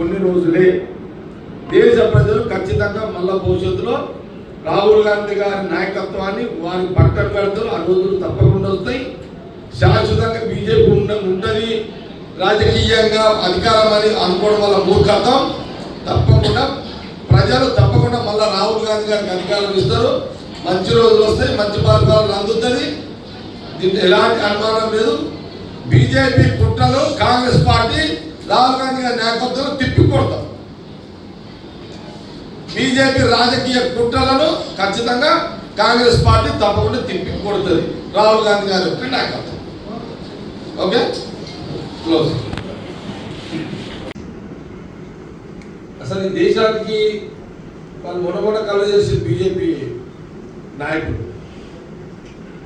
కొన్ని రోజులే. దేశ ప్రజలు ఖచ్చితంగా మళ్ళా భవిష్యత్తులో రాహుల్ గాంధీ గారి నాయకత్వాన్ని వారి పట్టం పెడతారు. ఆ రోజులు తప్పకుండా వస్తాయి. శాశ్వతంగా బీజేపీ ఉంటుంది. రాజకీయంగా అధికారం అని అనుకోవడం వల్ల మూర్ఖత్వం. తప్పకుండా ప్రజలు తప్పకుండా మళ్ళీ రాహుల్ గాంధీ గారికి అధికారం ఇస్తారు. మంచి రోజులు వస్తాయి, మంచి పరిపాలన అందుతుంది. దీంట్లో ఎలాంటి అనుమానం లేదు. బీజేపీ కుట్రలు కాంగ్రెస్ పార్టీ రాహుల్ గాంధీ గారి నాయకత్వంలో తిప్పికొడతాం. బీజేపీ రాజకీయ కుట్రలను ఖచ్చితంగా కాంగ్రెస్ పార్టీ తప్పకుండా తిప్పికొడుతుంది రాహుల్ గాంధీ గారి యొక్క నాయకత్వం. Okay, close. అసలు ఈ దేశానికి వాళ్ళు మొన్న కళ్ళు చేసి బీజేపీ నాయకుడు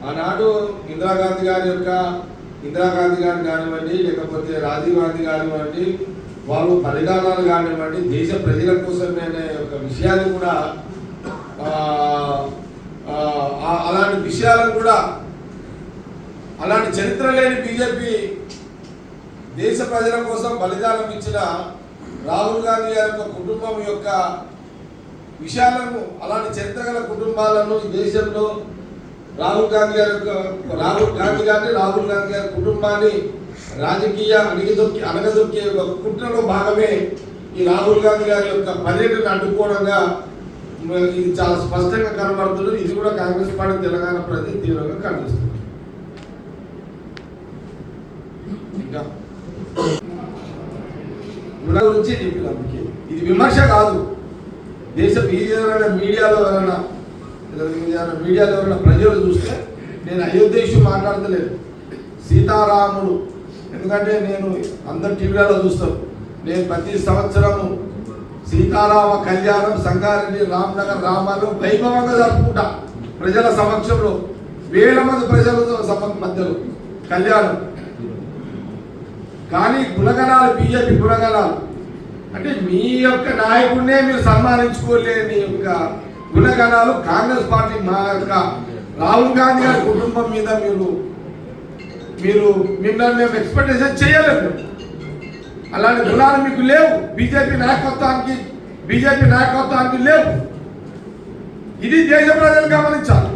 ఆనాడు ఇందిరాగాంధీ గారిని కానివ్వండి, లేకపోతే రాజీవ్ గాంధీ కానివ్వండి, వాళ్ళు బలిదానాలు కానివ్వండి, దేశ ప్రజల కోసమే అనే ఒక విషయాన్ని కూడా అలాంటి విషయాలను కూడా అలాంటి చరిత్ర లేని బీజేపీ దేశ ప్రజల కోసం బలిదానం ఇచ్చిన రాహుల్ గాంధీ గారి యొక్క కుటుంబం యొక్క విషయాలను, అలాంటి చరిత్ర గల కుటుంబాలను ఈ దేశంలో రాహుల్ గాంధీ గారి కుటుంబాన్ని రాజకీయ అణగదొక్కే కుట్రలో భాగమే ఈ రాహుల్ గాంధీ గారి యొక్క పర్యటన అడ్డుకోవడంగా ఇది చాలా స్పష్టంగా కనబడుతుంది. ఇది కూడా కాంగ్రెస్ పార్టీ తెలంగాణ ప్రజలు తీవ్రంగా ఖండిస్తుంది. ఇంకా గురించి ఇది విమర్శ కాదు. దేశ మీడియాలో ఎవరైనా ప్రజలు చూస్తే నేను అయోధ్య ఇష్యూ మాట్లాడతలేదు, సీతారాముడు. ఎందుకంటే నేను అందరు టీవీలలో చూస్తాను. నేను ప్రతి సంవత్సరము సీతారామ కళ్యాణం సంగారెడ్డి రామ్నగర్ రామాలు వైభవంగా జరుపుకుంటా. ప్రజల సమక్షంలో వేల మంది ప్రజలతో మధ్యలో కళ్యాణం. కానీ గుణగణాలు, బీజేపీ గుణగణాలు అంటే మీ యొక్క నాయకుడినే మీరు సన్మానించుకోలేని యొక్క గుణగణాలు కాంగ్రెస్ పార్టీ మా యొక్క రాహుల్ గాంధీ గారి కుటుంబం మీద మిమ్మల్ని మేము ఎక్స్పెక్టేషన్ చేయలేము. అలాంటి గుణాలు మీకు లేవు. బీజేపీ నాయకత్వానికి లేవు. ఇది దేశ ప్రజలు గమనించాలి.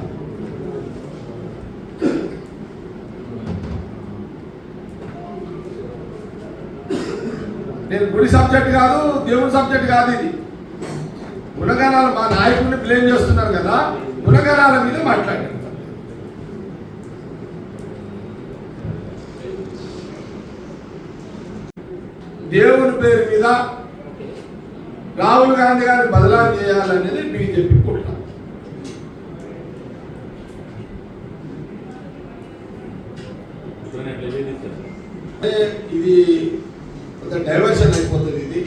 నేను గుడి సబ్జెక్ట్ కాదు, దేవుడి సబ్జెక్ట్ కాదు. ఇది గుణగణాలు. మా నాయకుడిని బ్లేమ్ చేస్తున్నారు కదా, గుణగణాల మీద మాట్లాడారు. దేవుని పేరు మీద రాహుల్ గాంధీ గారిని బదలాం చేయాలనేది బీజేపీ కుట్ర. ఇది ఒక డైవర్షన్ అయిపోతుంది. ఇది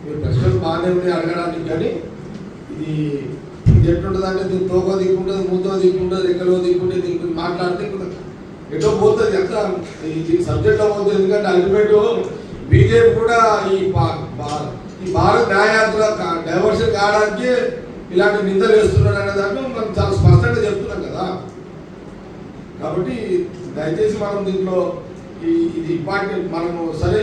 మీరు ప్రశ్నలు బాగానే ఉన్నాయి అడగడానికి, కానీ ఇది ఎట్లుంటుంది అంటే దీన్ని తోక దిక్కుంటుంది, మూతో దిక్కుంటుంది, రెక్కలో దిక్కుంటే దీనికి మాట్లాడితే ఎటో పోతుంది. అంతా ఈ సబ్జెక్ట్లో పోతుంది. ఎందుకంటే అల్టిమేట్ బీజేపీ కూడా ఈ భారత్ న్యాయార్థుల డైవర్షన్ కావడానికి ఇలాంటి నిందలు వేస్తున్నాడు అనే దాంట్లో మనం చాలా స్పష్టంగా చెప్తున్నాం కదా. కాబట్టి దయచేసి మనం దీంట్లో ఇది ఇంపార్టెంట్. మనము సరే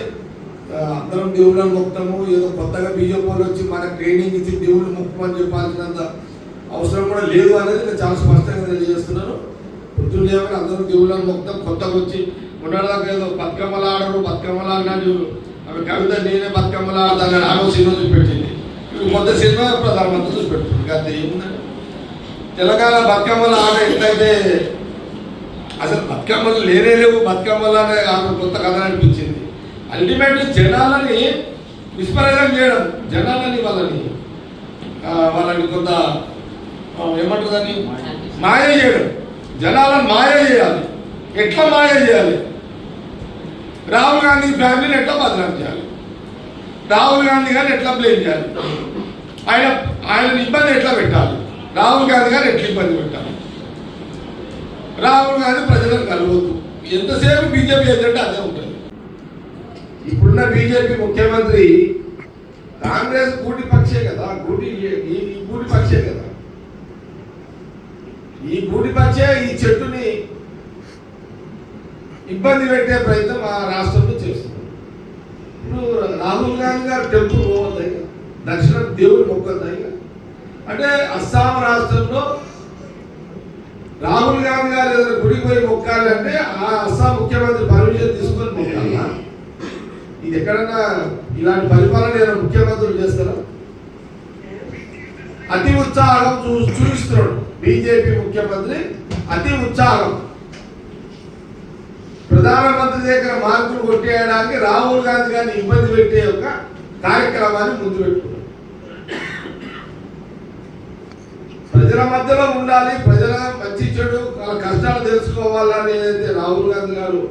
అందరం దేవుళ్ళని మొక్కుతాము, ఏదో కొత్తగా బీజేపీ వాళ్ళు వచ్చి మనకు ట్రైనింగ్ ఇచ్చి దేవుళ్ళు మొక్కమని చెప్పాల్సినంత అవసరం కూడా లేదు అనేది నేను చాలా స్పష్టంగా తెలియజేస్తున్నాను. పొద్దున్న లేవని అందరూ దేవుళ్ళని మొక్కుతాం. కొత్తగా వచ్చి ఉండడానికి ఏదో బతుకమ్మలు ఆడరు, బతుకమ్మలు ఆడినాడు ఆమె కవిత నేనే బతుకమ్మలు ఆడతాను ఆమె సినిమా చూపెట్టింది. కొత్త సినిమా ప్రధానమంత్రి చూపెట్టింది. ఇంకా ఏముందండి, తెలంగాణ బతుకమ్మలు ఆడ ఎట్లయితే అసలు బతుకమ్మలు లేవు, బతుకమ్మలు అనే ఆమె కొత్త కథ అనిపించింది. అల్టిమేట్లీ జనాలని విస్మరణం చేయడం, జనాలని వాళ్ళని కొంత ఏమంటుందని మాయ చేయడం, జనాలను మాయ చేయాలి. ఎట్లా మాయ చేయాలి? రాహుల్ గాంధీ ఫ్యామిలీని ఎట్లా బదనాం చేయాలి, రాహుల్ గాంధీ గారిని ఎట్లా బ్లేమ్ చేయాలి, ఆయన ఇబ్బంది ఎట్లా పెట్టాలి, రాహుల్ గాంధీ గారిని ఎట్లా ఇబ్బంది పెట్టాలి, రాహుల్ గాంధీ ప్రజలను కలవద్దు. ఎంతసేపు బీజేపీ ఏజెండా అదే ఉంటుంది. ఇప్పుడున్న బీజేపీ ముఖ్యమంత్రి కాంగ్రెస్ గూటి పక్షే కదా, ఈ గూటి పక్షే కదా, ఈ గూటి పక్షే ఈ చెట్టుని ఇబ్బంది పెట్టే ప్రయత్నం ఆ రాష్ట్రంలో చేస్తుంది. ఇప్పుడు రాహుల్ గాంధీ గారు టెంపుల్ పోవద్దా, దక్షిణ దేవుడు మొక్కద్దా? అంటే అస్సాం రాష్ట్రంలో రాహుల్ గాంధీ గారు ఏదైనా గుడికి పోయి మొక్కాలంటే ఆ అస్సాం ముఖ్యమంత్రి పర్మిషన్ తీసుకొని మొక్కాలా? ఇది ఎక్కడన్నా ఇలాంటి పరిపాలన ఏదైనా ముఖ్యమంత్రులు చేస్తారా? అతి ఉత్సాహం చూపిస్తున్నాడు బీజేపీ ముఖ్యమంత్రి, అతి ఉత్సాహం. ప్రధానమంత్రి దగ్గర మార్కులు కొట్టేయడానికి రాహుల్ గాంధీ గారిని ఇబ్బంది పెట్టే ఒక కార్యక్రమాన్ని ముందు పెట్టుకున్నాడు. ప్రజల మధ్యలో ఉండాలి, ప్రజల మంచి చెడు వాళ్ళ కష్టాలు తెలుసుకోవాలని ఏదైతే రాహుల్ గాంధీ గారు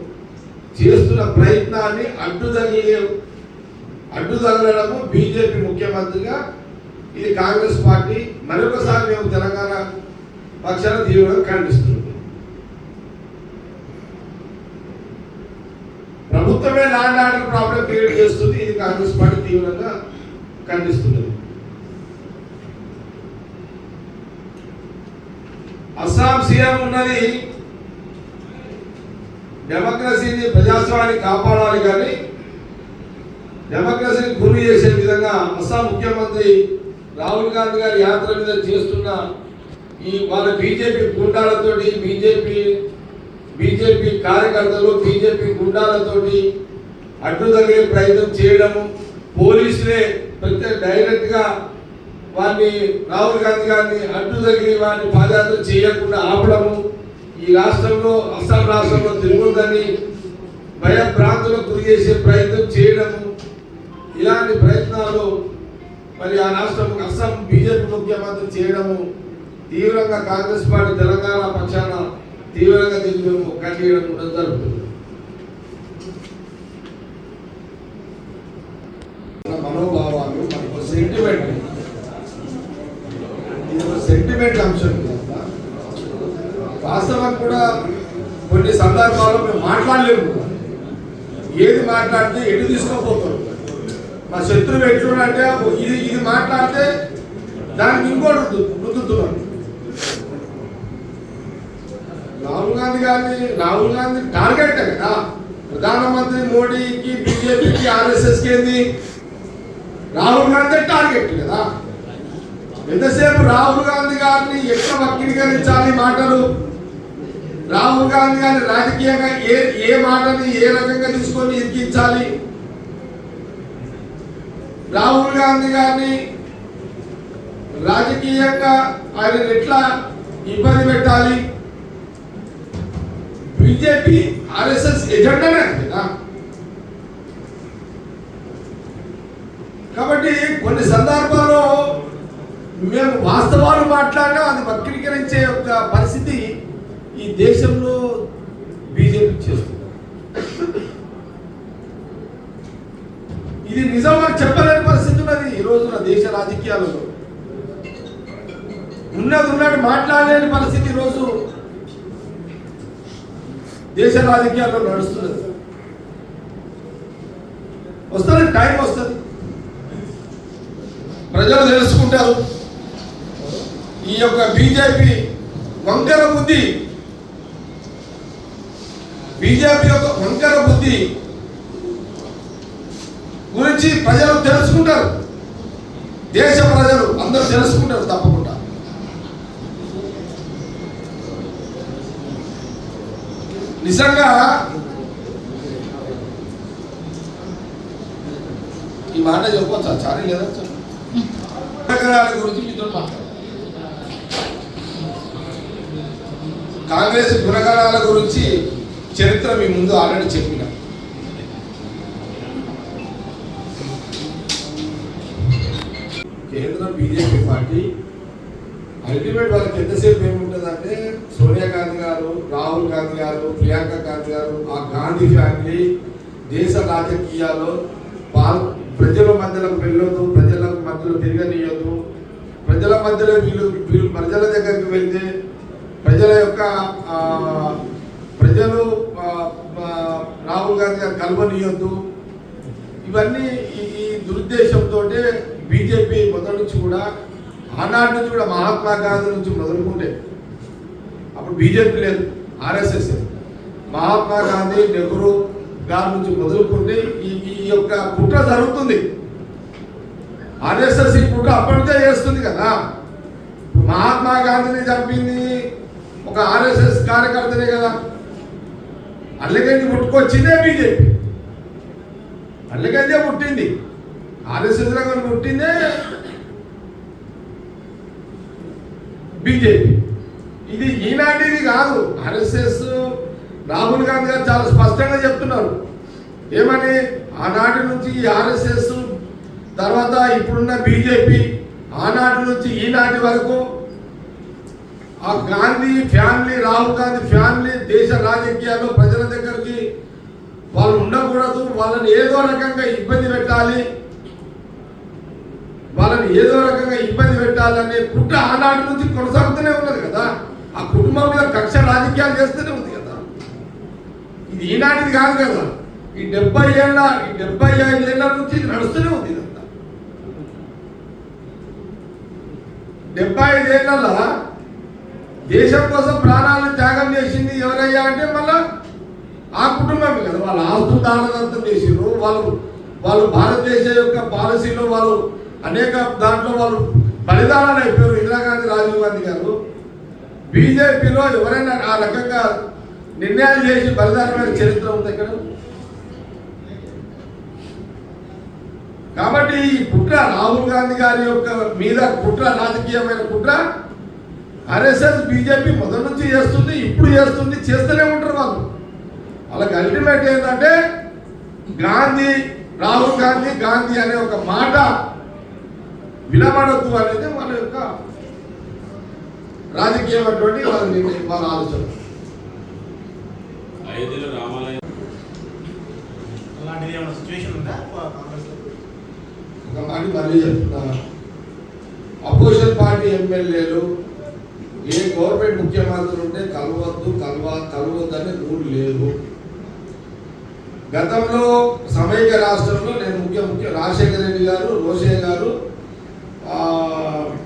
చేస్తున్న ప్రయత్నాన్ని అడ్డుతగలడము బీజేపీ ముఖ్యమంత్రిగా ఇది కాంగ్రెస్ పార్టీ మరొకసారి మేము తెలంగాణ పక్షాన తీవ్రంగా ఖండిస్తుంది. ప్రభుత్వమే ల్యాండ్ ఆర్డర్ ప్రాబ్లం క్రియేట్ చేస్తుంది, ఇది కాంగ్రెస్ పార్టీ తీవ్రంగా ఖండిస్తున్నది. అస్సాం సీఎం ఉన్నది డెమోక్రసీని, ప్రజాస్వామ్యాన్ని కాపాడాలి, కానీ డెమోక్రసీని గురి చేసే విధంగా అస్సాం ముఖ్యమంత్రి రాహుల్ గాంధీ గారి యాత్ర మీద చేస్తున్న ఈ వాళ్ళ బీజేపీ గుండాలతోటి, బీజేపీ కార్యకర్తలు, బీజేపీ గుండాలతోటి అడ్డుతగిలే ప్రయత్నం చేయడము, పోలీసులే డైరెక్ట్గా వారిని రాహుల్ గాంధీ గారిని అడ్డుతగిలి వారిని పాదయాత్ర చేయకుండా ఆపడము, ఈ రాష్ట్రంలో అస్సాం రాష్ట్రంలో తిరుగుతుందని భయభ్రాంతులకు గురి చేసే ప్రయత్నం చేయడము, ఇలాంటి ప్రయత్నాలు మరి ఆ రాష్ట్రం అస్సాం బీజేపీ ముఖ్యమంత్రి చేయడము తీవ్రంగా కాంగ్రెస్ పార్టీ తెలంగాణ పక్షాన తీవ్రంగా దీన్ని మేము ఖండించడం జరుగుతుంది. మనోభావాలు మనకు సెంటిమెంట్, ఇది ఒక సెంటిమెంట్ అంశం. వాస్తవం కూడా కొన్ని సందర్భాల్లో మేము మాట్లాడలేము, ఏది మాట్లాడితే ఎటు తీసుకోపోతారు. మా శత్రువు ఎట్లుంటే ఇది మాట్లాడితే దానికి ఇంకోటి రుద్దుతున్నారు. రాహుల్ గాంధీ టార్గెట్ కదా ప్రధానమంత్రి మోడీకి, బీజేపీకి, ఆర్ఎస్ఎస్కి ఏంది రాహుల్ గాంధీ టార్గెట్ కదా. ఎంతసేపు రాహుల్ గాంధీ గారిని ఎట్లా వక్రీకరించాలి మాటలు, రాహుల్ గాంధీ గారిని రాజకీయంగా ఏ మాటని ఏ రకంగా తీసుకొని ఇరికించాలి, రాహుల్ గాంధీ గారిని రాజకీయంగా ఆయన ఎట్లా ఇబ్బంది పెట్టాలి, బీజేపీ ఆర్ఎస్ఎస్ ఎజెండానే కదా. కాబట్టి కొన్ని సందర్భాల్లో మేము వాస్తవాలు మాట్లాడినా అది వక్రీకరించే ఒక పరిస్థితి ఈ దేశంలో బీజేపీ చేస్తుంది. ఇది నిజమని చెప్పలేని పరిస్థితి ఉన్నది ఈ రోజున దేశ రాజకీయాలలో. ఉన్నట్టు మాట్లాడలేని పరిస్థితి ఈరోజు దేశ రాజకీయాల్లో నడుస్తున్నది. వస్తుంది, టైం వస్తుంది, ప్రజలు తెలుసుకుంటారు. ఈ యొక్క బీజేపీ వంకర బుద్ధి, బీజేపీ యొక్క వంకర బుద్ధి గురించి ప్రజలు తెలుసుకుంటారు, దేశ ప్రజలు అందరూ తెలుసుకుంటారు తప్పకుండా. నిజంగా ఈ మాట చెప్పవచ్చా? చారీ లేదా గురించి మీతో మాట్లాడారు. కాంగ్రెస్ గుణగణాల గురించి చరిత్ర మీ ముందు ఆల్రెడీ చెప్పిన. కేంద్ర బీజేపీ పార్టీ అల్టిమేట్ వాళ్ళకి ఎంతసేపు ఏముంటుందంటే సోనియా గాంధీ గారు, రాహుల్ గాంధీ గారు, ప్రియాంక గాంధీ గారు, ఆ గాంధీ ఫ్యామిలీ దేశ రాజకీయాల్లో ప్రజల మధ్యలోకి వెళ్ళొద్దు, ప్రజల మధ్యలో తిరగనీయొద్దు, ప్రజల మధ్యలో వీళ్ళు ప్రజల దగ్గరికి వెళ్తే ప్రజలు రాహుల్ గాంధీ గారు కలవనీయొద్దు, ఇవన్నీ ఈ దురుద్దేశంతో బీజేపీ మొదటి నుంచి కూడా, ఆనాటి నుంచి కూడా మహాత్మా గాంధీ నుంచి మొదలుకుంటే, అప్పుడు బీజేపీ లేదు, ఆర్ఎస్ఎస్, మహాత్మా గాంధీ, నెహ్రూ, గారి నుంచి మొదలుకుంటే ఈ యొక్క కుట్ర జరుగుతుంది. ఆర్ఎస్ఎస్ ఈ కుట్ర అప్పటికే చేస్తుంది కదా. మహాత్మా గాంధీని చంపింది ఒక ఆర్ఎస్ఎస్ కార్యకర్తనే కదా. అల్లగండి పుట్టుకొచ్చిందే బీజేపీ, అల్లగండే పుట్టింది, ఆర్ఎస్ఎస్ రంగం పుట్టిందే బీజేపీ. ఇది ఈనాటిది కాదు. ఆర్ఎస్ఎస్ రాహుల్ గాంధీ గారు చాలా స్పష్టంగా చెప్తున్నారు. ఏమని? ఆనాటి నుంచి ఆర్ఎస్ఎస్ తర్వాత ఇప్పుడున్న బీజేపీ, ఆనాటి నుంచి ఈనాటి వరకు ఆ గాంధీ ఫ్యామిలీ, రాహుల్ గాంధీ ఫ్యామిలీ దేశ రాజకీయాల్లో ప్రజల దగ్గరికి వాళ్ళు ఉండకూడదు, వాళ్ళని ఏదో రకంగా ఇబ్బంది పెట్టాలి, వాళ్ళని ఏదో రకంగా ఇబ్బంది పెట్టాలనే కుట్ర ఆనాటి నుంచి కొనసాగుతూనే ఉన్నది కదా. ఆ కుటుంబం మీద కక్ష రాజకీయాలు చేస్తూనే ఉంది కదా. ఇది ఈనాటిది కాదు కదా. ఈ 75 ఏళ్ళ నుంచి ఇది నడుస్తూనే ఉంది ఇదంతా. 75 ఏళ్ళ దేశం కోసం ప్రాణాలను త్యాగం చేసింది ఎవరయ్యా అంటే మళ్ళా ఆ కుటుంబమే కదా. వాళ్ళ ఆస్తులు దానదంతం చేసిరు. వాళ్ళు భారతదేశ యొక్క పాలసీలో వాళ్ళు అనేక దాంట్లో వాళ్ళు బలిదానాలు అయిపోయారు. ఇందిరాగాంధీ, రాజీవ్ గాంధీ గారు. బీజేపీలో ఎవరైనా ఆ రకంగా నిర్ణయాలు చేసి బలిదానమైన చరిత్ర ఉంది ఇక్కడ. కాబట్టి ఈ కుట్ర రాహుల్ గాంధీ గారి యొక్క మీద కుట్ర, రాజకీయమైన కుట్ర ఆర్ఎస్ఎస్ బీజేపీ మొదటి నుంచి చేస్తుంది, ఇప్పుడు చేస్తుంది, చేస్తూనే ఉంటారు వాళ్ళు. వాళ్ళకి అల్టిమేట్ ఏంటంటే గాంధీ, రాహుల్ గాంధీ, గాంధీ అనే ఒక మాట వినబడద్దు అనేది వాళ్ళ యొక్క రాజకీయమైనటువంటి వాళ్ళ ఆలోచన. ఒక మాట మళ్ళీ చెప్తున్నా, అపోజిషన్ పార్టీ ఎమ్మెల్యేలు ఏ గవర్నమెంట్ ముఖ్యమంత్రి ఉంటే కలవద్దు అనే రూల్ లేదు. గతంలో సమైక్య రాష్ట్రంలో నేను ముఖ్య రాజశేఖర రెడ్డి గారు, రోషయ్య గారు,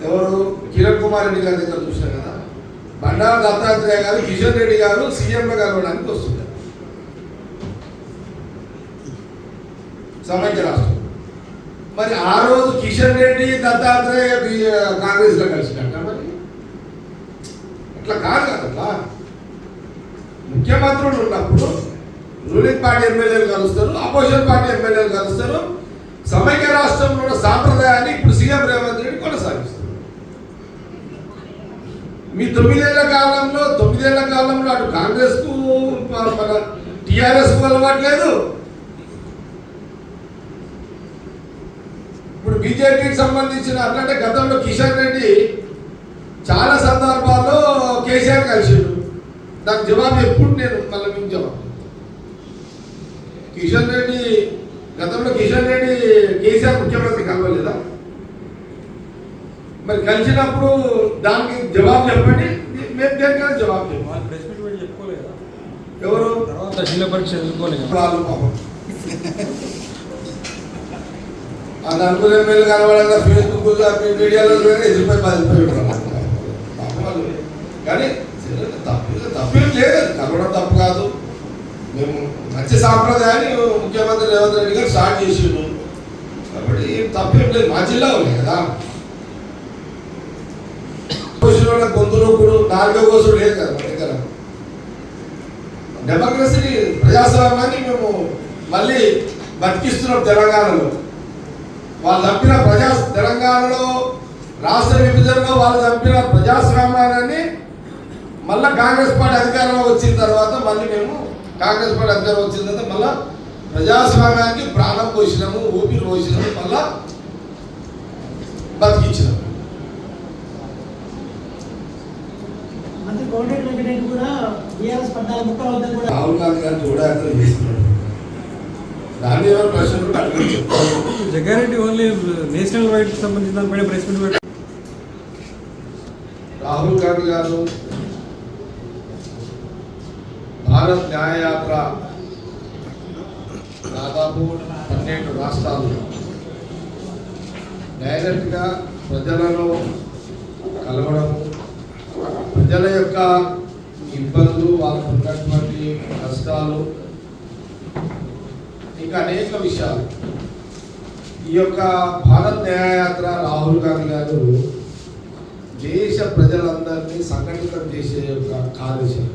ఎవరు కిరణ్ కుమార్ రెడ్డి గారి దగ్గర చూసాం కదా. బండారు దత్తాత్రేయ గారు, కిషన్ రెడ్డి గారు సీఎంగా కలవడానికి వస్తున్నారు సమైక్య రాష్ట్రం. మరి ఆ రోజు కిషన్ రెడ్డి, దత్తాత్రేయ కాంగ్రెస్ లో కలిసినట్ట. మరి అట్లా కాదు కదా. అట్లా ముఖ్యమంత్రులు ఉన్నప్పుడు రూలింగ్ పార్టీ ఎమ్మెల్యేలు కలుస్తారు, అపోజిషన్ పార్టీ ఎమ్మెల్యేలు కలుస్తారు. సమైక్య రాష్ట్రంలో ఉన్న సాంప్రదాయాన్ని ఇప్పుడు సీఎం రేవంత్ రెడ్డి కొనసాగిస్తారు. మీ 9 ఏళ్ల కాలంలో అటు కాంగ్రెస్ కు మన టిఆర్ఎస్ కు అలవాట్లేదు, ఇప్పుడు బీజేపీకి సంబంధించిన అట్లంటే గతంలో కిషన్ రెడ్డి చాలా సందర్భాల్లో కేసీఆర్ కలిసిండు. దానికి జవాబు ఎప్పుడు నేను మళ్ళీ మీకు జవాబు. గతంలో కిషన్ రెడ్డి కేసీఆర్ ముఖ్యమంత్రి కలవలేదా? మరి కలిసినప్పుడు దానికి జవాబు చెప్పండి. మేము దేనికైనా జవాబు చెప్పుకోలేదు. ఎవరు అది అనుకునే ఎమ్మెల్యే కనబడగా ఫేస్బుక్ మీడియాలో ఎదిరిపోయి 10 కానీ తప్పేం లేదు. కలవడం తప్పు కాదు. మేము మంచి సాంప్రదాయాన్ని ముఖ్యమంత్రి రేవంత్ రెడ్డి గారు స్టార్ట్ చేసిండు కాబట్టి తప్పేం లేదు. మా జిల్లా ఉన్నాయి కదా. గొంతులో కూడా 4వ కోసుడు లేదు కదా మన దగ్గర. డెమోక్రసీని, ప్రజాస్వామ్యాన్ని మేము మళ్ళీ బతికిస్తున్నాం తెలంగాణలో. వాళ్ళు చంపిన తెలంగాణలో రాష్ట్ర విభజనలో వాళ్ళు చంపిన ప్రజాస్వామ్యాన్ని మళ్ళీ కాంగ్రెస్ పార్టీ అధికారంలో వచ్చిన తర్వాత మళ్ళీ మేము కాంగ్రెస్ పార్టీ అధికారం వచ్చిన తర్వాత మళ్ళీ ప్రజాస్వామ్యానికి ప్రాణం పోసినాము, ఊపిరి పోసినాము, మళ్ళా బతికించినాము. రాహుల్ గాంధీ గారు చూడాలని చేస్తున్నాడు. దాన్ని ఎవరు ప్రశ్నలు జగ్గారెడ్డి ఓన్లీ నేషనల్ వైడ్ సంబంధించిన దానిపైన ప్రెస్ మీట్ పెట్టారు. రాహుల్ గాంధీ గారు భారత్ న్యాయయాత్ర దాదాపు 12 రాష్ట్రాలు డైరెక్ట్గా ప్రజలలో కలవడము, ప్రజల యొక్క ఇబ్బందులు, వాళ్ళకు ఉన్నటువంటి కష్టాలు ఇంకా అనేక విషయాలు. ఈ యొక్క భారత్ న్యాయయాత్ర రాహుల్ గాంధీ గారు దేశ ప్రజలందరినీ సంఘటితం చేసే యొక్క కార్యక్రమం.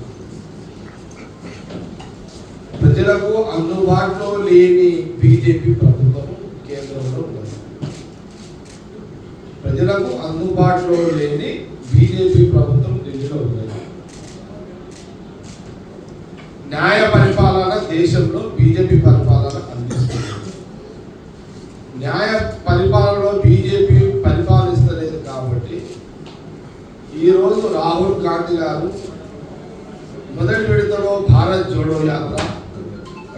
ప్రజలకు అందుబాటులో లేని బీజేపీ ప్రభుత్వం కేంద్రంలో ఉన్నది. ప్రజలకు అందుబాటులో లేని బీజేపీ ప్రభుత్వం ఢిల్లీలో ఉన్నది. న్యాయ పరిపాలన దేశంలో బీజేపీ పరిపాలన అందిస్తుంది. న్యాయ పరిపాలనలో బీజేపీ పరిపాలిస్తలేదు కాబట్టి ఈరోజు రాహుల్ గాంధీ గారు మొదటి విడతలో భారత్ జోడో యాత్ర,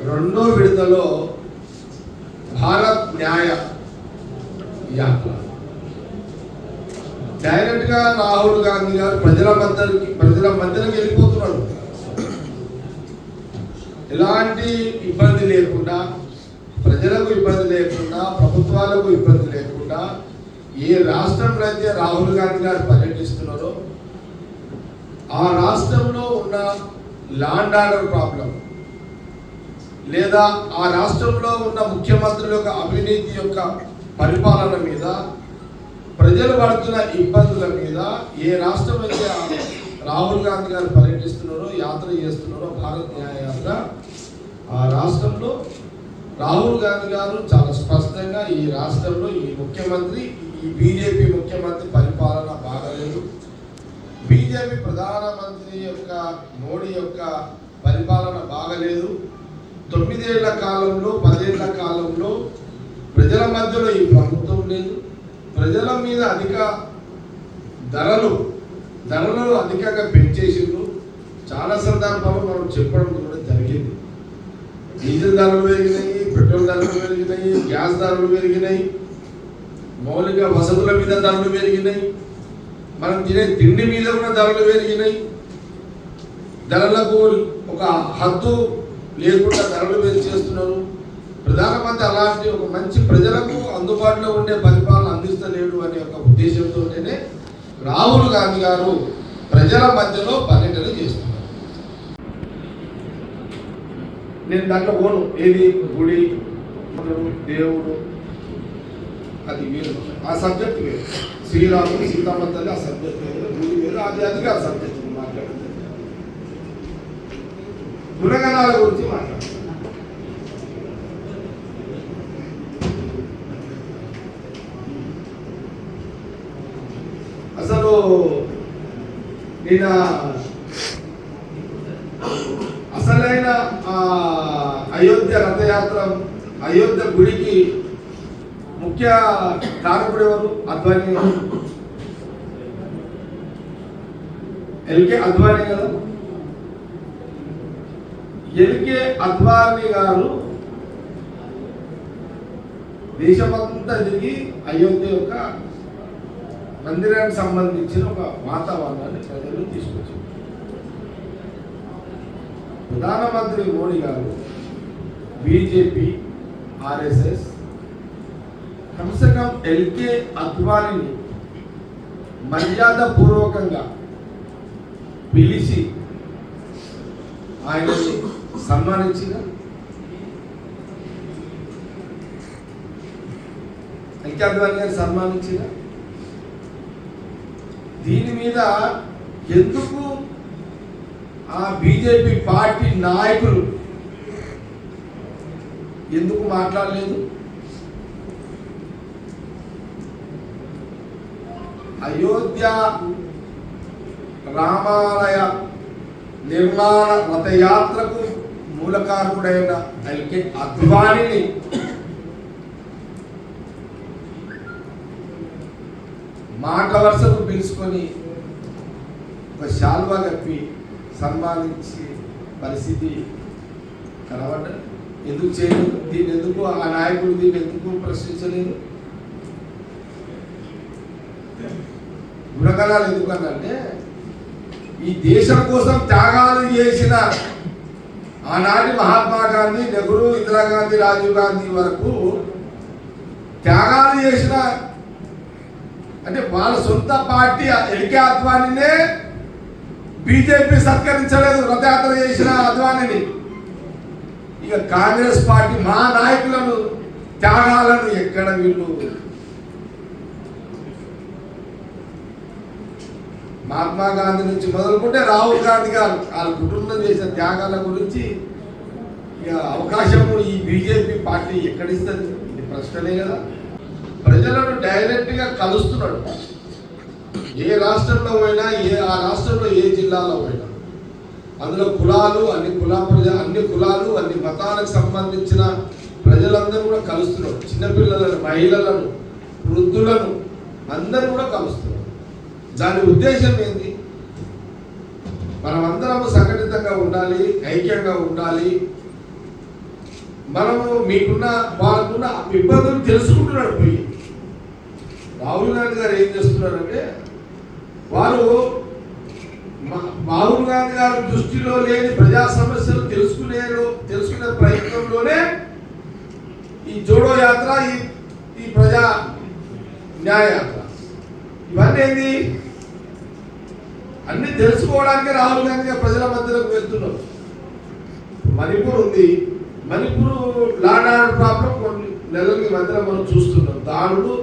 రెండో విడతలో భారత్ న్యాయ యాత్ర. డైరెక్ట్ గా రాహుల్ గాంధీ గారు ప్రజల మధ్యలోకి వెళ్ళిపోతున్నాడు. ఎలాంటి ఇబ్బంది లేకుండా, ప్రజలకు ఇబ్బంది లేకుండా, ప్రభుత్వాలకు ఇబ్బంది లేకుండా ఏ రాష్ట్రంలో అయితే రాహుల్ గాంధీ గారు పర్యటిస్తున్నారో ఆ రాష్ట్రంలో ఉన్న ల్యాండ్ ఆర్డర్ ప్రాబ్లం లేదా ఆ రాష్ట్రంలో ఉన్న ముఖ్యమంత్రుల యొక్క అవినీతి యొక్క పరిపాలన మీద, ప్రజలు పడుతున్న ఇబ్బందుల మీద ఏ రాష్ట్రం అయితే రాహుల్ గాంధీ గారు పర్యటిస్తున్నారో, యాత్ర చేస్తున్నారో భారత్ న్యాయ యాత్ర, ఆ రాష్ట్రంలో రాహుల్ గాంధీ గారు చాలా స్పష్టంగా ఈ రాష్ట్రంలో ఈ బీజేపీ ముఖ్యమంత్రి పరిపాలన బాగలేదు, బీజేపీ ప్రధానమంత్రి యొక్క మోడీ యొక్క పరిపాలన బాగలేదు, 9 ఏళ్ల కాలంలో 10 ఏళ్ల కాలంలో ప్రజల మధ్యలో ఈ ప్రభుత్వం లేదు, ప్రజల మీద అధిక ధరలు అధికంగా పెంచేసిండ్రు. చాలా సందర్భాల్లో మనం చెప్పడం కూడా జరిగింది. డీజిల్ ధరలు పెరిగినాయి, పెట్రోల్ ధరలు పెరిగినాయి, గ్యాస్ ధరలు పెరిగినాయి, మౌలిక వసతుల మీద ధరలు పెరిగినాయి, మనం తినే తిండి మీద కూడా ధరలు పెరిగినాయి. ధరలకు ఒక హద్దు లేకుండా ధరలు పెంచేస్తున్నారు. ప్రధానమంత్రి అలాంటి ఒక మంచి ప్రజలకు అందుబాటులో ఉండే పరిపాలన అందిస్తలేడు అనే ఒక ఉద్దేశంతోనే రాహుల్ గాంధీ గారు ప్రజల మధ్యలో పర్యటన చేస్తున్నారు. నేను దాంట్లో పోను, ఏది గుడి, దేవుడు, అది వేరు, ఆ సబ్జెక్ట్ వేరు. శ్రీరాముడు సీతమ్మ తల్లి ఆ సబ్జెక్ట్ వేరు, గుడి వేరు, అది ఆ సబ్జెక్ట్ మాట్లాడుతుంది. గుణగణాల గురించి మాట్లాడుతుంది. అసలు నిన్న అసలైన అయోధ్య రథయాత్ర, అయోధ్య గుడికి ముఖ్య కారకుడు ఎవరు? అద్వానీ, ఎల్కే అద్వానీ కదా. ఎల్కే అద్వానీ గారు దేశమంతా తిరిగి అయోధ్య యొక్క మందిరానికి సంబంధించిన ఒక వాతావరణాన్ని ప్రజలు తీసుకొచ్చారు. ప్రధానమంత్రి మోడీ గారు, బీజేపీ, ఆర్ఎస్ఎస్ కమ్సకం ఎల్కే అద్వానీని మర్యాదపూర్వకంగా పిలిచి ఆయనని సన్మానించిన, ఎల్కే అద్వానీ గారిని సన్మానించిన. దీని మీద ఎందుకు ఆ బీజేపీ పార్టీ నాయకులు ఎందుకు మాట్లాడలేదు? అయోధ్య రామాలయ నిర్మాణ రథయాత్రకు మూలకారకుడైన ఎల్కే అద్వానీని మాట వరుసకు పిలుచుకొని ఒక శాల్వా కప్పి సన్మానించి పరిస్థితి కనబడ్డ. ఎందుకు చేయలేదు? దీన్ని ఎందుకు ఆ నాయకులు దీన్ని ఎందుకు ప్రశ్నించలేదు? గుణగణాలు ఎందుకనంటే ఈ దేశం కోసం త్యాగాలు చేసిన ఆనాటి మహాత్మా గాంధీ, నెహ్రూ, ఇందిరాగాంధీ, రాజీవ్ గాంధీ వరకు త్యాగాలు చేసిన, అంటే వాళ్ళ సొంత పార్టీ ఎల్కే అద్వానీనే బీజేపీ సత్కరించలేదు. రథయాత్ర చేసిన అద్వానీని ఇక కాంగ్రెస్ పార్టీ మా నాయకులను త్యాగాలను ఎక్కడ వీళ్ళు మహాత్మా గాంధీ నుంచి మొదలుకుంటే రాహుల్ గాంధీ గారు వాళ్ళ కుటుంబం చేసిన త్యాగాల గురించి ఇక అవకాశము ఈ బీజేపీ పార్టీ ఎక్కడిస్తుంది? ఇది ప్రశ్నలే కదా. ప్రజలను డైరెక్ట్గా కలుస్తున్నాడు. ఏ రాష్ట్రంలో పోయినా ఆ రాష్ట్రంలో ఏ జిల్లాలో పోయినా అందులో కులాలు అన్ని కులాలు అన్ని మతాలకు సంబంధించిన ప్రజలందరూ కూడా కలుస్తున్నారు. చిన్నపిల్లలను, మహిళలను, వృద్ధులను అందరూ కూడా కలుస్తున్నారు. దాని ఉద్దేశం ఏంటి? మనమందరము సంఘటితంగా ఉండాలి, ఐక్యంగా ఉండాలి. మనము వాళ్ళకున్న ఇబ్బందులు తెలుసుకుంటున్నాడు. పోయి రాహుల్ గాంధీ గారు ఏం చేస్తున్నారంటే వారు రాహుల్ గాంధీ గారి దృష్టిలో లేని ప్రజా సమస్యలు తెలుసుకునే ప్రయత్నంలోనే ఈ జోడో యాత్ర, ఈ ప్రజా న్యాయ యాత్ర, ఇవన్నీ ఏంది అన్ని తెలుసుకోవడానికి రాహుల్ గాంధీ గారు ప్రజల మధ్యలోకి వెళ్తున్నారు. మణిపూర్ ఉంది, మణిపూర్ లాండ్ ఆర్డర్ ప్రాబ్లం కొన్ని నెలలకి మధ్యలో మనం చూస్తున్నాం. దాడులు,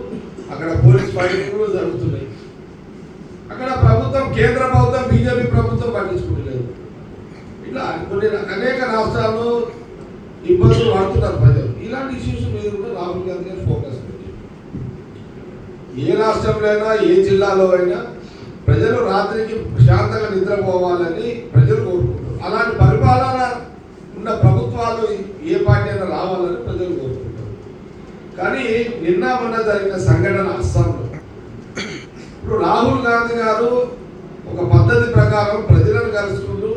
అక్కడ పోలీస్ ఫైటింగ్లు జరుగుతున్నాయి. అక్కడ ప్రభుత్వం, కేంద్ర ప్రభుత్వం, బీజేపీ ప్రభుత్వం పట్టించుకోలేదు. ఇట్లా కొన్ని అనేక రాష్ట్రాలు ఇబ్బందులు పడుతున్నారు ప్రజలు. ఇలాంటి ఇష్యూస్ మీద కూడా రాహుల్ గాంధీ గారు ఫోకస్ పెట్టి ఏ రాష్ట్రంలో అయినా ఏ జిల్లాలో అయినా ప్రజలు రాత్రికి ప్రశాంతంగా నిద్రపోవాలని ప్రజలు కోరుకుంటారు. అలాంటి పరిపాలన ఉన్న ప్రభుత్వాలు ఏ పార్టీ అయినా రావాలని ప్రజలు కోరుకుంటారు. కానీ నిన్న మొన్న జరిగిన సంఘటన అస్సాంలో, ఇప్పుడు రాహుల్ గాంధీ గారు ఒక పద్ధతి ప్రకారం ప్రజలను కలుసుకుంటూ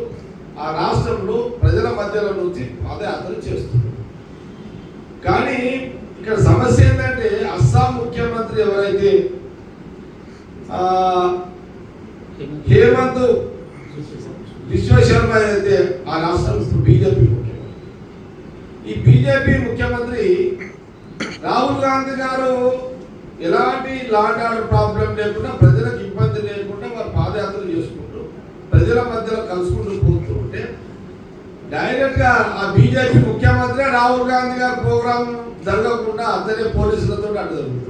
ఆ రాష్ట్రంలో ప్రజల మధ్యలో నుంచి పాదయాత్ర చేస్తున్నారు. కానీ ఇక్కడ సమస్య ఏంటంటే అస్సాం ముఖ్యమంత్రి ఎవరైతే హేమంత్ బిశ్వ శర్మ అయితే ఆ రాష్ట్రం బీజేపీ ముఖ్యమంత్రి. ఈ బీజేపీ ముఖ్యమంత్రి రాహుల్ గాంధీ గారు ఎలాంటి లాండ్ ఆర్డర్ ప్రాబ్లం లేకుండా, ప్రజలకు ఇబ్బంది లేకుండా వారు పాదయాత్రలు చేసుకుంటూ ప్రజల మధ్యలో కలుసుకుంటూ పోతూ ఉంటే డైరెక్ట్గా ఆ బీజేపీ ముఖ్యమంత్రి రాహుల్ గాంధీ గారి ప్రోగ్రాం జరగకుండా అందరే పోలీసులతో అడ్డు జరుగుతుంది.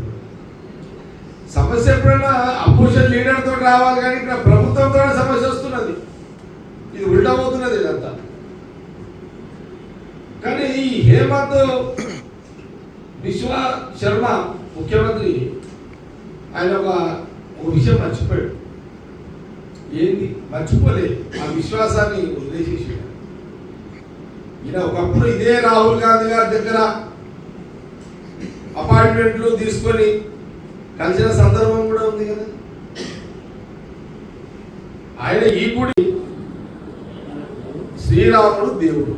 సమస్య ఎప్పుడైనా అపోజిషన్ లీడర్ తోటి రావాలి, కానీ ఇక్కడ ప్రభుత్వంతో సమస్య వస్తున్నది. ఇది ఉల్టా అవుతున్నది ఇదంతా. కానీ ఈ హేమంత్ బిశ్వ శర్మ ముఖ్యమంత్రి ఆయన ఒక విషయం మర్చిపోయాడు. ఏంది? మర్చిపోలేదు. ఆ విశ్వాసాన్ని వదిలేసేసాడు. ఈయన ఒకప్పుడు ఇదే రాహుల్ గాంధీ గారి దగ్గర అపాయింట్మెంట్లు తీసుకొని కలిసిన సందర్భం కూడా ఉంది కదా. ఆయన ఈ గుడి శ్రీరాముడు దేవుడు,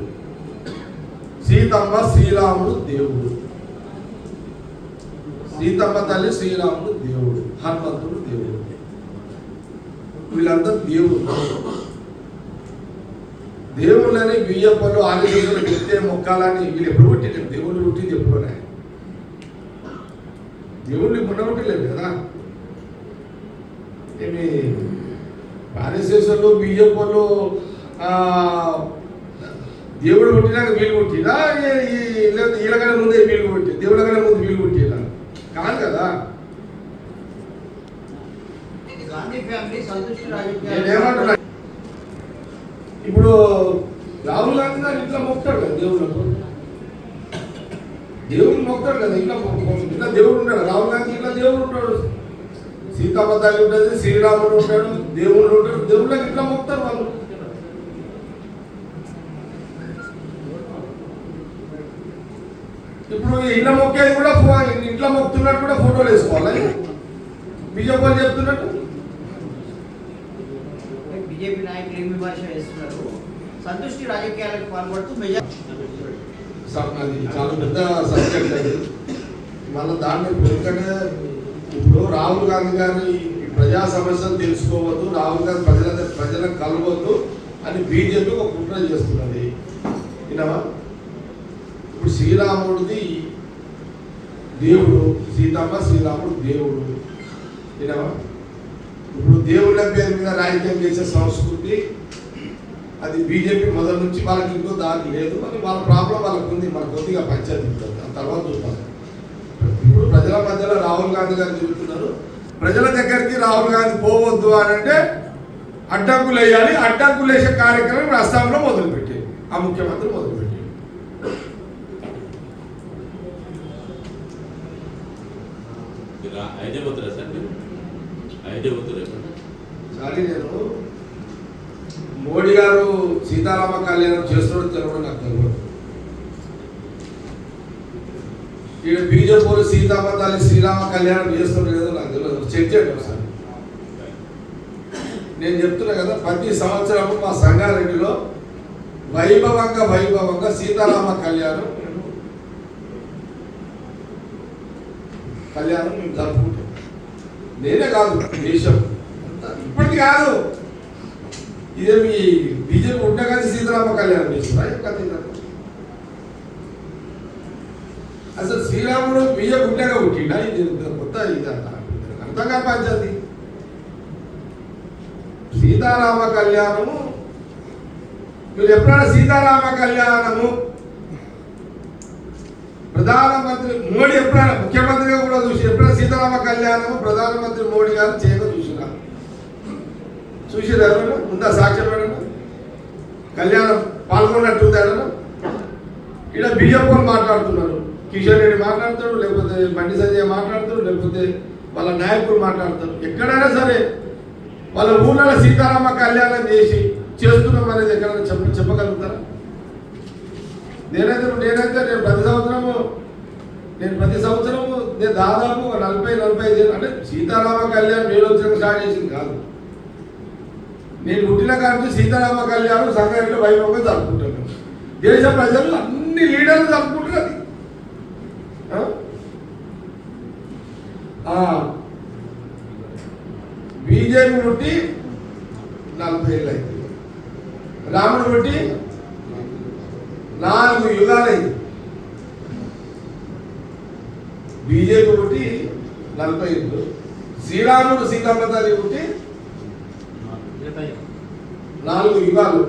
సీతమ్మ శ్రీరాముడు దేవుడు, సీతమ్మ తల్లి శ్రీరాముడు దేవుడు, హనుమంతుడు దేవుడు, వీళ్ళందరూ దేవుడు. దేవుళ్ళని బియ్యప్పలు ఆదిశేషులు చెప్తే మొక్కాలని వీళ్ళు ఎప్పుడు పుట్టినారు? దేవుళ్ళు పుట్టింది ఎప్పుడునే. దేవుళ్ళు ఇప్పుడు పుట్టలేదు కదా. ఏమి ఆదిశేషులు బియ్యప్పలు దేవుడు పుట్టినాక వీళ్ళు పుట్టినా, వీళ్ళకన్నా ముందే వీళ్ళు పుట్టి, దేవుళ్ళ కన్నా ముందు వీళ్ళు పుట్టినా కాదు కదా. నేనేమంటున్నా, ఇప్పుడు రాహుల్ గాంధీ గారు ఇట్లా మొక్తాడు కదా దేవుళ్ళకు, దేవుడు మొక్తాడు కదా. ఇట్లా దేవుడు ఉంటాడు. రాహుల్ గాంధీ ఇట్లా దేవుడు ఉంటాడు, సీతమ్మ తల్లి ఉంటుంది, శ్రీరాముడు ఉంటాడు, దేవుడు ఉంటాడు. దేవుళ్ళకి ఇట్లా మొక్తారు వాళ్ళు. ఇప్పుడు ఇళ్ళ మొక్కేది కూడా ఇంట్లో మొక్కుతున్నట్టు కూడా ఫోటోలు వేసుకోవాలి. బీజేపీ చెప్తున్నట్టు బీజేపీ నాయకులు ఏమి విమర్శ చేస్తున్నారు? సంతుష్టి రాజకీయాలకు పాల్పడుతూ అది చాలా పెద్ద సబ్జెక్ట్ అది. మళ్ళీ దాన్ని ఎందుకంటే ఇప్పుడు రాహుల్ గాంధీ గారిని ప్రజా సమస్యలు తెలుసుకోవద్దు, రాహుల్ గాంధీ ప్రజలకు కలవద్దు అని బీజేపీ ఒక కుట్ర చేస్తున్నది. విన్నావా? ఇప్పుడు శ్రీరాముడిది దేవుడు, సీతమ్మ శ్రీరాముడు దేవుడు. విన్నావా? ఇప్పుడు దేవుళ్ళ పేరు మీద రాజకీయం చేసే సంస్కృతి అది బీజేపీ మొదటి నుంచి వాళ్ళకి ఇంకో దారి లేదు అని వాళ్ళ ప్రాబ్లం వాళ్ళకు ఉంది. మన కొద్దిగా పంచాయతీ ఉంటుంది, ఆ తర్వాత చూద్దాం. ఇప్పుడు ప్రజల మధ్యలో రాహుల్ గాంధీ గారు తిరుగుతున్నారు. ప్రజల దగ్గరికి రాహుల్ గాంధీ పోవద్దు అని అంటే అడ్డంకులు వేయాలి. అడ్డంకులు వేసే కార్యక్రమం అస్సాంలో మొదలుపెట్టారు, ఆ ముఖ్యమంత్రి మొదలుపెట్టారు. సారీ, నేను మోడీ గారు సీతారామ కళ్యాణం చేస్తున్నాడు తెలవడం నాకు తెలియదు. ఈయన బీజేపీ సీతారామ తల్లి శ్రీరామ కళ్యాణం చేస్తున్నాడు లేదో నాకు తెలియదు. చెక్ చేయండి ఒకసారి. నేను చెప్తున్నా కదా, ప్రతి సంవత్సరము మా సంగారెడ్డిలో వైభవంగా సీతారామ కళ్యాణం మేము జరుపుకుంటాం. నేనే కాదు, దేశం ఇప్పటికి కాదు. ఇదే మీ బీజేపీ ఉంటే కానీ సీతారామ కళ్యాణం చేస్తున్నా. అసలు శ్రీరాముడు బీజేపీ ఉంటేగా పుట్టిండా? ఇది కొత్త ఇది అర్థం కాదు పంచాయతీ. సీతారామ కళ్యాణము మీరు ఎప్పుడైనా సీతారామ కళ్యాణము ప్రధానమంత్రి మోడీ ఎప్పుడైనా ముఖ్యమంత్రిగా కూడా చూసి ఎప్పుడైనా సీతారామ కళ్యాణము ప్రధానమంత్రి మోడీ గారు చేయగా చూసిరా ఎవరైనా ఉందా? సాక్ష్యం ఏడన్నా కళ్యాణం పాల్గొన్నట్టుంది ఏడన్నా? ఇక్కడ బీజేపీ మాట్లాడుతున్నారు, కిషన్ రెడ్డి మాట్లాడతాడు, లేకపోతే బండి సంజయ్ మాట్లాడతాడు, లేకపోతే వాళ్ళ నాయకులు మాట్లాడతారు. ఎక్కడైనా సరే వాళ్ళ ఊళ్ళో సీతారామ కళ్యాణం చేస్తున్నాం అనేది ఎక్కడైనా చెప్పగలుగుతారా? నేను ప్రతి సంవత్సరము నేను దాదాపు 40-45 ఏళ్ళు అంటే సీతారామ కళ్యాణం నేను వచ్చిన స్టార్ట్ చేసింది కాదు. నేను పుట్టిన కానీ సీతారామ కళ్యాణం సంగారెడ్డిలో వైభవంగా జరుపుకుంటాను. దేశ ప్రజలు అన్ని లీడర్లు జరుపుకుంటారు. అది బీజేపీ పుట్టి 40 ఏళ్ళు అయింది. రాముడు పుట్టి 4 యుగాలైంది. బీజేపీ పుట్టి 40 ఏళ్ళు. శ్రీరాముడు సీతమ్మ తల్లి పుట్టి 4 యుగాలు.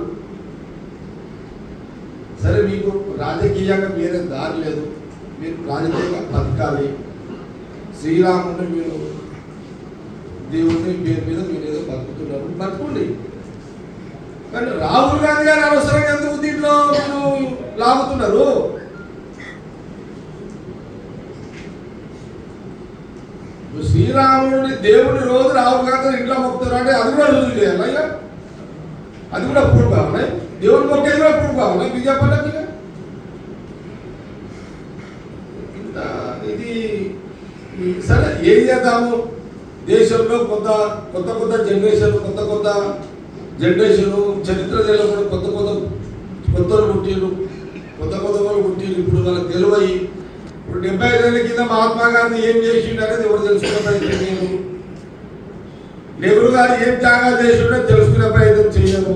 సరే, మీకు రాజకీయంగా వేరే దారి లేదు, మీరు రాజకీయంగా బతకాలి. శ్రీరాముడిని మీరు దేవుడిని పేరు మీద మీరు ఏదో బతుకుతున్నారు, బతుకుండి. కానీ రాహుల్ గాంధీ గారు అవసరంగా ఎందుకు దీంట్లో మీరు లాగుతున్నారు? శ్రీరాముడిని దేవుడిని రోజు రాహుల్ గాంధీ ఇంట్లో మొక్కుతారు అంటే అది కూడా రుజువు చేయాలి. అయ్యా, అది కూడా ప్రూఫ్ కావాలి. దేవుని మొక్కేది కూడా ప్రూఫ్ కావాలి బీజేపీ. ఇంత ఇది సరే, ఏం చేద్దాము? దేశంలో కొత్త జనరేషన్ చరిత్ర తెలియకుండా కొత్త వాళ్ళు పుట్టిరు. ఇప్పుడు వాళ్ళకి తెలివయి ఇప్పుడు 75 ఏళ్ళ కింద మహాత్మా గాంధీ ఏం చేసిండు అనేది ఎవరు తెలుసుకునే ప్రయత్నం చేయరు. నెహ్రూ గారు ఏం త్యాగాలు చేసిండో తెలుసుకునే ప్రయత్నం చేయరు.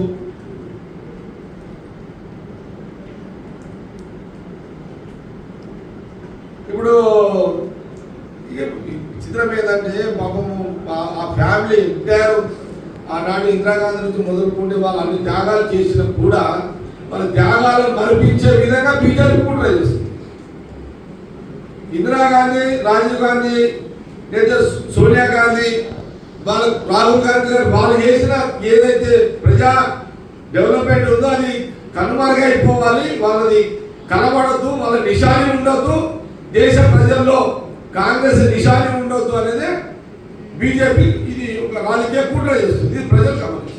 ఇప్పుడు చిత్రం ఏంటంటే పాపము ఆ ఫ్యామిలీ ఎంటైర్ ఆనాడు ఇందిరాగాంధీ నుంచి మొదలుకుంటే వాళ్ళు అన్ని త్యాగాలు చేసినా కూడా వాళ్ళ త్యాగాలను మరిపించే విధంగా బీజేపీ కుట్ర చేస్తుంది. ఇందిరాగాంధీ, రాజీవ్ గాంధీ లేదా సోనియా గాంధీ, రాహుల్ గాంధీ గారు వాళ్ళు చేసిన ఏదైతే ప్రజా డెవలప్మెంట్ ఉందో అది కనుమరుగైపోవాలి, వాళ్ళది కనబడద్దు, వాళ్ళ నిశాని ఉండొద్దు, దేశ ప్రజల్లో కాంగ్రెస్ నిశాని ఉండొద్దు అనేది బీజేపీ ఇది ఒక రాజకీయ కుట్ర చేస్తుంది. ఇది ప్రజలు గమనించాలి.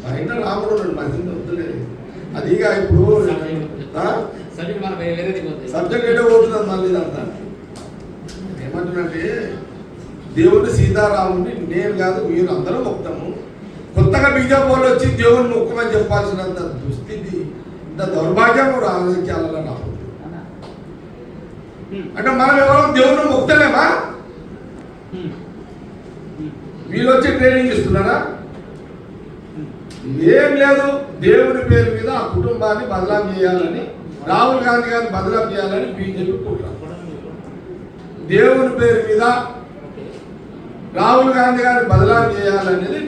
అయినా రాముడు మంది వద్దులేదు. అదిగా ఇప్పుడు సబ్జెక్ట్ ఏటో పోతుంది మళ్ళీ ఇదంతా. ఏమంటున్నట్టే దేవుడిని సీతారాముడిని నేను కాదు మీరు అందరూ మొక్కుతాము. కొత్తగా బీజేపీ వాళ్ళు వచ్చి దేవుని మొక్కమని చెప్పాల్సినంత దుస్థితి, ఇంత దౌర్భాగ్యం రాజకీయాలలో రాదు. అంటే మనం ఎవరో దేవుని మొక్కుతలేమా? వీళ్ళు వచ్చి ట్రైనింగ్ ఇస్తున్నారా? ఏం లేదు, దేవుని పేరు మీద ఆ కుటుంబాన్ని బదలాం చేయాలని, రాహుల్ గాంధీ గారిని బదలాం చేయాలని బీజేపీ కుట్ర. దేవుని పేరు మీద రాహుల్ గాంధీ గారిని బదలాం చేయాలనేది